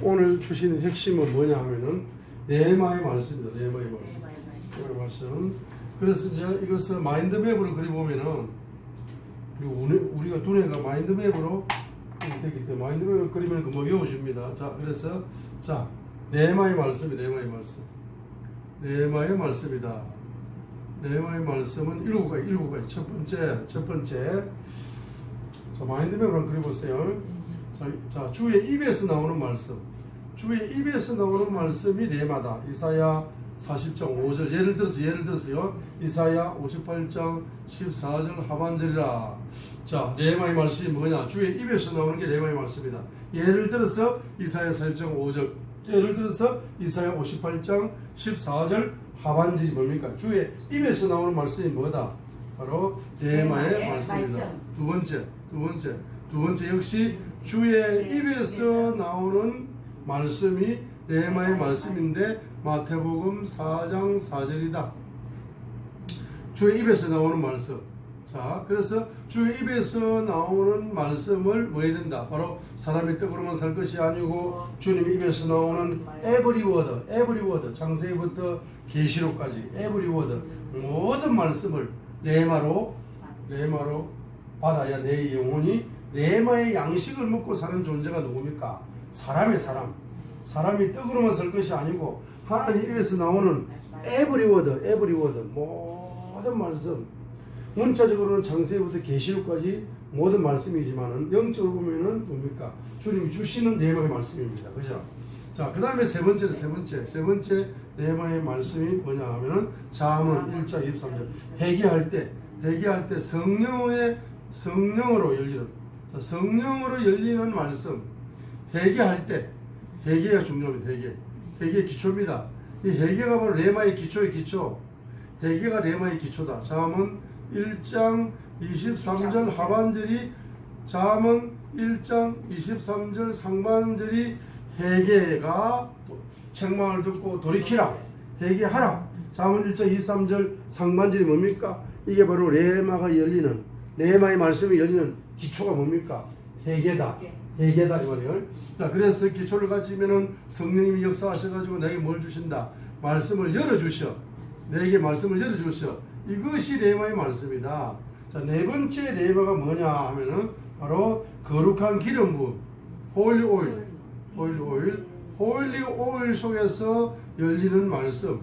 오늘 주신 핵심은 뭐냐 하면은 레마의 말씀입니다. 레마의 말씀. 레마의 말씀. 그래서 이제 이것을 마인드맵으로 그려보면은 우리가 두뇌가 마인드맵으로 되기 때문에 마인드맵을 그리면 뭐 외워집니다. 자, 그래서 자 레마의 말씀이 레마의 말씀. 레마의 말씀이다. 레마의 말씀은 일곱 가지. 첫 번째. 자, 마인드맵으로 그려보세요. 자, 주의 입에서 나오는 말씀. 주의 입에서 나오는 말씀이 레마다. 이사야 40장 5절. 예를 들어서요. 이사야 58장 14절 하반절이라. 자, 레마의 말씀이 뭐냐? 주의 입에서 나오는 게 레마의 말씀이다. 예를 들어서 이사야 40장 5절. 예를 들어서 이사야 58장 14절 하반절이 뭡니까? 주의 입에서 나오는 말씀이 뭐다? 바로 레마의 말씀이다. 두 번째 역시 주의 입에서 나오는 말씀이 레마의 말씀인데 마태복음 4장 4절이다. 주의 입에서 나오는 말씀. 자, 그래서 주의 입에서 나오는 말씀을 뭐 해야 된다? 바로 사람이 떡으로만 살 것이 아니고 주님 입에서 나오는 every word, 창세기부터 계시록까지 every word, 모든 말씀을 레마로 받아야 내 영혼이 레마의 양식을 먹고 사는 존재가 누굽니까? 사람이 떡으로만 살 것이 아니고 하나님 입에서 나오는 every word, 모든 말씀. 문자적으로는 창세기부터 계시록까지 모든 말씀이지만은 영적으로 보면은 뭡니까? 주님이 주시는 레마의 말씀입니다. 그죠? 자, 그 다음에 세 번째 레마의 말씀이 뭐냐 하면은 잠언 1장 23절. 회개할 때 성령으로 열리는. 자, 성령으로 열리는 말씀. 회개할 때 회개가 중요합니다. 회개의 기초입니다. 이 회개가 바로 레마의 기초. 회개가 레마의 기초다. 잠언 1장 23절 하반절이 잠언 1장 23절 상반절이 회개가 책망을 듣고 돌이키라. 회개하라. 잠언 1장 23절 상반절이 뭡니까? 이게 바로 레마의 말씀이 열리는 기초가 뭡니까? 회개다 이 말이에요. 자, 그래서 기초를 가지면은 성령님이 역사하셔가지고 내게 뭘 주신다? 말씀을 열어주셔. 내게 말씀을 열어주셔. 이것이 레마의 말씀이다. 자, 네 번째 레마가 뭐냐 하면은 바로 거룩한 기름 부음, 홀리 오일 속에서 열리는 말씀.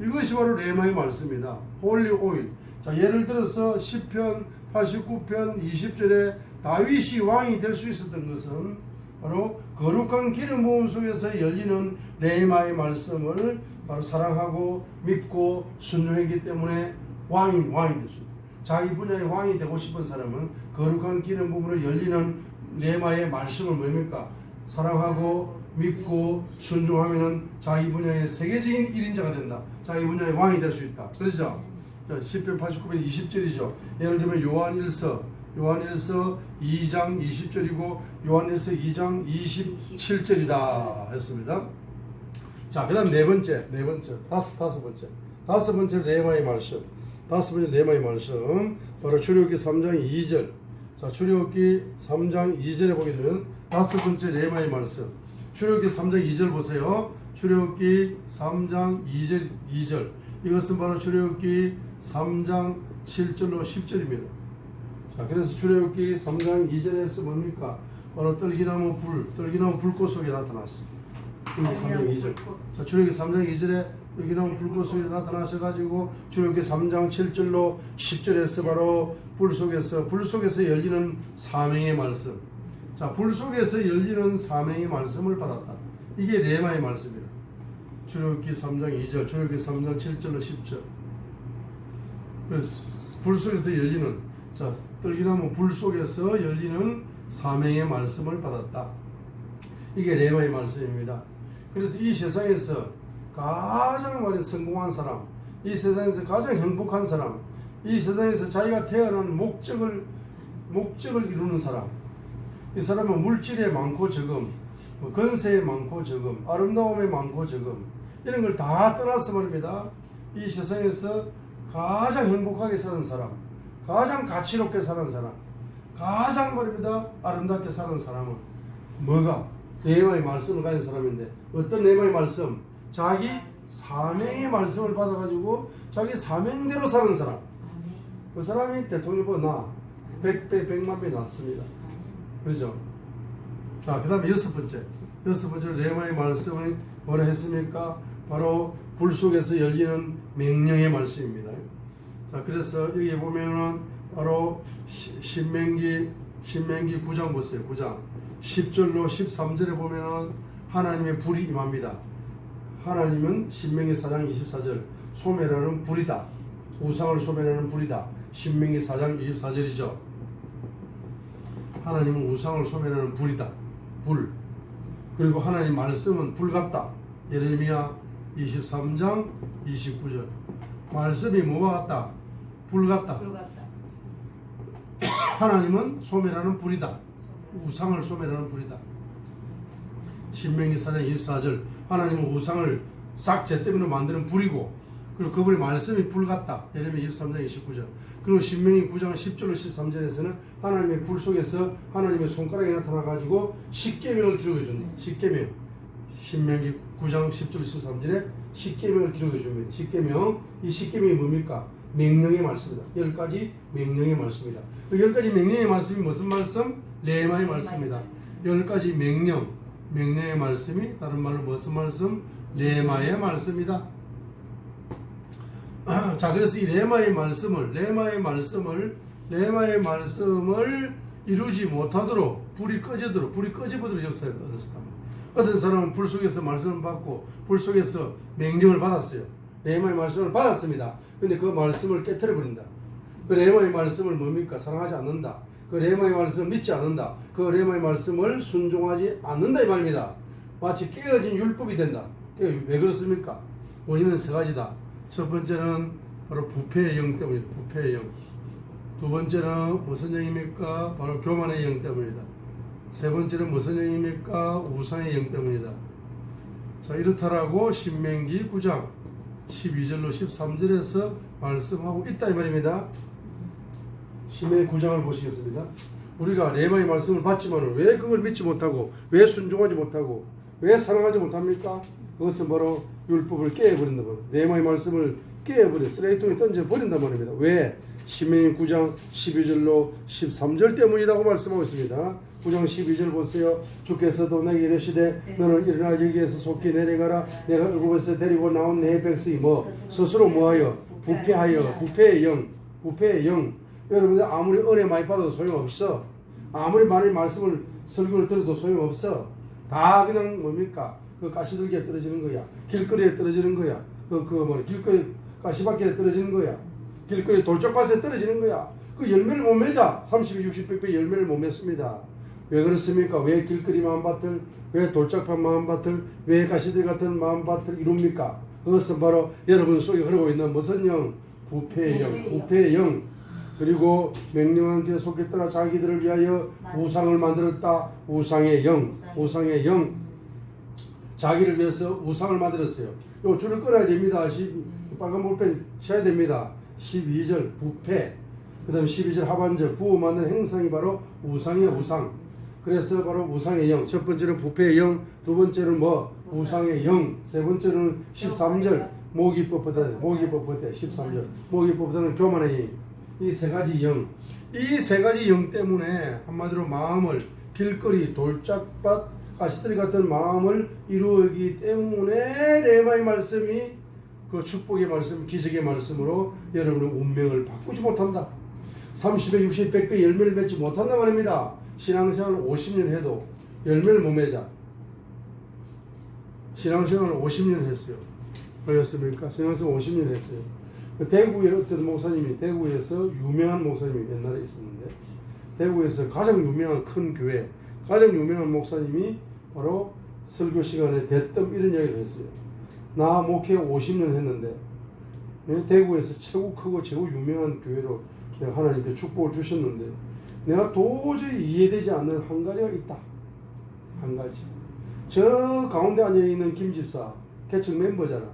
이것이 바로 레마의 말씀이다. 홀리 오일. 자, 예를 들어서 시편 89편 20절에 다윗이 왕이 될 수 있었던 것은 바로 거룩한 기름 부음 속에서 열리는 레마의 말씀을 바로 사랑하고 믿고 순종했기 때문에 왕이 됐습니다. 자기 분야의 왕이 되고 싶은 사람은 거룩한 기름 부음으로 열리는 레마의 말씀을 뭡니까? 사랑하고 믿고 순종하면은 자기 분야의 세계적인 1인자가 된다. 자기 분야의 왕이 될 수 있다. 그렇죠? 시편 89편 20절이죠. 예를 들면 요한일서 2장 20절이고 요한일서 2장 27절이다 했습니다. 자, 그 다음 다섯 번째 레마의 말씀. 바로 출애굽기 3장 2절. 자, 출애굽기 3장 2절에 보게 되면 다섯 번째 레마의 말씀. 출애굽기 3장 2절 보세요. 출애굽기 3장 2절. 이것은 바로 출애굽기 3장 7절로 10절입니다. 자, 그래서 출애굽기 3장 2절에서 뭡니까? 바로 떨기나무 불꽃 속에 나타났어. 출애굽기 3장 2절. 자, 출애굽기 3장 2절에 떨기나무 불꽃 속에 나타나셔가지고 출애굽기 3장 7절로 10절에서 바로 불 속에서 열리는 사명의 말씀. 자, 불 속에서 열리는 사명의 말씀을 받았다. 이게 레마의 말씀이다. 출애굽기 3장 2절, 출애굽기 3장 7절로 10절. 그래서 불 속에서 열리는, 자, 떨기나무 불 속에서 열리는 사명의 말씀을 받았다. 이게 레마의 말씀입니다. 그래서 이 세상에서 가장 성공한 사람, 이 세상에서 가장 행복한 사람, 이 세상에서 자기가 태어난 목적을 이루는 사람, 이 사람은 물질에 많고 적음, 건세에 많고 적음, 아름다움에 많고 적음, 이런 걸 다 떠나서 말입니다. 이 세상에서 가장 행복하게 사는 사람, 가장 가치롭게 사는 사람, 가장 말입니다 아름답게 사는 사람은 뭐가? 레마의 말씀을 가진 사람인데 어떤 레마의 말씀? 자기 사명의 말씀을 받아가지고 자기 사명대로 사는 사람. 그 사람이 대통령보다 나 100배, 100만 배 낫습니다. 그렇죠? 자, 그 다음에 여섯 번째로 레마의 말씀은 뭐라 했습니까? 바로 불 속에서 열리는 맹령의 말씀입니다. 자, 그래서 여기 보면은 바로 신명기 9장 보세요. 9장 10절로 13절에 보면은 하나님의 불이 임합니다. 하나님은 신명기 4장 24절 소멸하는 불이다. 우상을 소멸하는 불이다. 신명기 4장 24절이죠. 하나님은 우상을 소멸하는 불이다. 불. 그리고 하나님 말씀은 불 같다. 예레미야 23장 29절. 말씀이 뭐와 같다? 불 같다. 하나님은 소멸하는 불이다. 우상을 소멸하는 불이다. 신명기 4장 24절. 하나님은 우상을 싹 제 때문에 만드는 불이고, 그리고 그분의 말씀이 불 같다. 예레미야 23장 29절. 그리고 신명기 9장 10절로 13절에서는 하나님의 불 속에서 하나님의 손가락이 나타나가지고 십계명을 기록해 준다. 십계명. 신명기 9장 10절 13절에 십계명을 기록해 줍니다. 십계명. 이 십계명이 뭡니까? 명령의 말씀이다. 10가지 명령의 말씀이다. 그 10가지 명령의 말씀이 무슨 말씀? 레마의 말씀이다. 10가지 명령의 말씀이 다른 말로 무슨 말씀? 레마의 말씀이다. 자, 그래서 이 레마의 말씀을 이루지 못하도록 불이 꺼져버리도록 역사를 어떤 사람. 어떤 사람은 불 속에서 말씀을 받고 불 속에서 명령을 받았어요. 레마의 말씀을 받았습니다. 근데 그 말씀을 깨트려 버린다. 그 레마의 말씀을 뭡니까? 사랑하지 않는다. 그 레마의 말씀을 믿지 않는다. 그 레마의 말씀을 순종하지 않는다 이 말입니다. 마치 깨어진 율법이 된다. 왜 그렇습니까? 원인은 세 가지다. 첫 번째는 바로 부패의 영 때문이다. 부패의 영. 두 번째는 무슨 영입니까? 바로 교만의 영 때문이다. 세 번째는 무슨 영입니까? 우상의 영 때문이다. 자, 이렇다라고 신명기 9장 12절로 13절에서 말씀하고 있다 이 말입니다. 신명기 9장을 보시겠습니다. 우리가 레마의 말씀을 받지만 왜 그걸 믿지 못하고, 왜 순종하지 못하고, 왜 사랑하지 못합니까? 그것은 바로 율법을 깨버린다 말입니다. 레마의 말씀을 깨버려 쓰레기통에 던져버린단 말입니다. 왜? 신명기 9장 12절로 13절 때문이라고 말씀하고 있습니다. 9장 12절 보세요. 주께서도 내게 이르시되 너는 일어나 여기에서 속히 내려가라. 내가 애굽에서 데리고 나온 내 백성이 스스로 뭐하여? 부패의 영. 여러분들 아무리 은혜 많이 받아도 소용없어. 아무리 많이 말씀을 설교를 들어도 소용없어. 다 그냥 뭡니까? 그 가시들기에 떨어지는 거야. 길거리에 떨어지는 거야. 길거리 가시밭길에 떨어지는 거야. 길거리 돌짝밭에 떨어지는 거야. 그 열매를 못 맺어. 30, 60, 100배 열매를 못 맺습니다. 왜 그렇습니까? 왜 길거리 마음밭을, 왜 돌짝밭 마음밭을, 왜 가시들 같은 마음밭을 이룹니까? 그것은 바로 여러분 속에 흐르고 있는 무슨 영? 부패의 영. 그리고 명령한 데 속했더라 자기들을 위하여 우상을 만들었다. 우상의 영. 자기를 위해서 우상을 만들었어요. 요 줄을 끊어야 됩니다. 빨간 볼펜 쳐야 됩니다. 12절 부패. 그 다음에 12절 하반절 부어 만든 행상이 바로 우상의 우상. 그래서 바로 우상의 영. 첫 번째는 부패의 영. 두 번째는 우상의 영. 세 번째는 13절 모기 뻣뻣해 13절 모기 뻣뻣하는 교만의 영. 이 세 가지 영. 이 세 가지 영 때문에 한마디로 마음을 길거리 돌짝밭 가시들 같은 마음을 이루기 때문에 레마의 말씀이 그 축복의 말씀, 기적의 말씀으로 여러분의 운명을 바꾸지 못한다. 30배, 60, 100배 열매를 맺지 못한다 말입니다. 신앙생활 50년 해도 열매를 못 맺어. 신앙생활 50년 했어요. 그렇습니까? 신앙생활 50년 했어요. 대구에 어떤 목사님이, 대구에서 유명한 목사님이 옛날에 있었는데, 대구에서 가장 유명한 큰 교회, 가장 유명한 목사님이 바로 설교 시간에 대뜸 이런 이야기를 했어요. 나 목회 50년 했는데 대구에서 최고 크고 최고 유명한 교회로 내가 하나님께 축복을 주셨는데 내가 도저히 이해되지 않는 한 가지가 있다. 한 가지. 저 가운데 앉아있는 김 집사 개척 멤버잖아.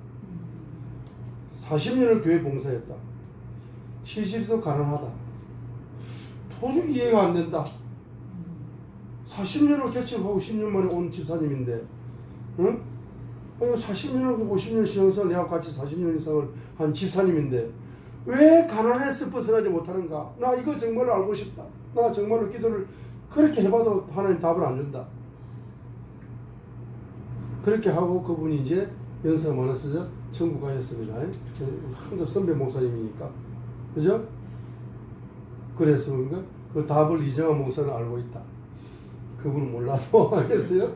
40년을 교회 봉사했다. 70도 가난하다. 도저히 이해가 안 된다. 40년을 개척하고 10년 만에 온 집사님인데, 응? 40년을 50년 신앙생활 내가 같이 40년 이상을 한 집사님인데 왜 가난에서 벗어나지 못하는가? 나 이거 정말로 알고 싶다. 나 정말로 기도를 그렇게 해봐도 하나님 답을 안 준다. 그렇게 하고 그분이 이제 연세가 많아서 천국 가셨습니다. 항상 선배 목사님이니까. 그죠? 그래서 그런가? 그 답을 이정환 목사는 알고 있다. 그분은 몰라도 알겠어요?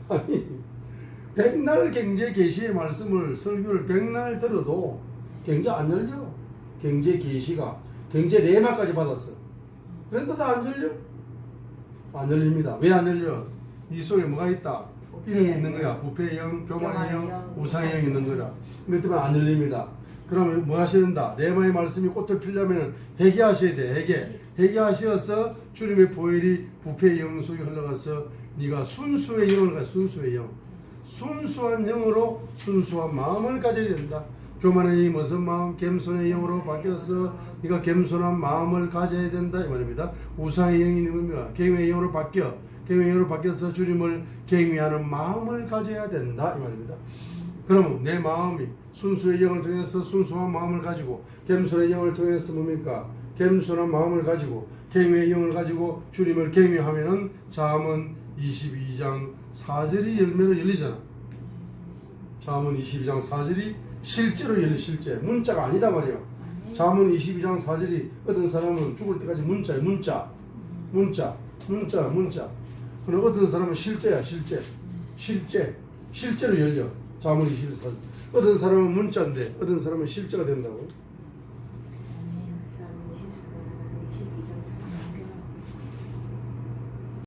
아니, 백날 경제 계시의 말씀을 설교를 백날 들어도 경제 안 열려. 경제 계시가 경제 레마까지 받았어. 그런데도 안 열려? 안 열립니다. 왜 안 열려? 이 속에 뭐가 있다? 이름이 있는 거야. 부패의 영, 교만의 영, 우상의 영이 있는 거라. 근데 때문에 안 열립니다. 그러면 뭐 하셔야 된다? 레마의 말씀이 꽃을 피려면 회개하셔야 돼. 회개하셔서 주님의 보혈이 부패의 영 속에 흘러가서 네가 순수의 영을 가져. 순수의 영. 순수한 영으로 순수한 마음을 가져야 된다. 교만의 영이 무슨 마음? 겸손의 영으로 바뀌어서 네가 겸손한 마음을 가져야 된다 이 말입니다. 우상의 영이 누구냐? 경외의 영으로 바뀌어. 경외의 영으로 바뀌어서 주님을 경외하는 마음을 가져야 된다 이 말입니다. 그러면 내 마음이 순수의 영을 통해서 순수한 마음을 가지고 겸손의 영을 통해서 뭡니까? 겸손한 마음을 가지고 경외의 영을 가지고 주님을 경외하면은 잠언 22장 4절이 열매로 열리잖아. 잠언 22장 4절이 실제로 열리. 실제 문자가 아니다 말이야. 잠언 22장 4절이 어떤 사람은 죽을 때까지 문자야. 문자. 그럼 어떤 사람은 실제야. 실제로 열려. 잠언 22장 4절. 어떤 사람은 문자인데 어떤 사람은 실제가 된다고.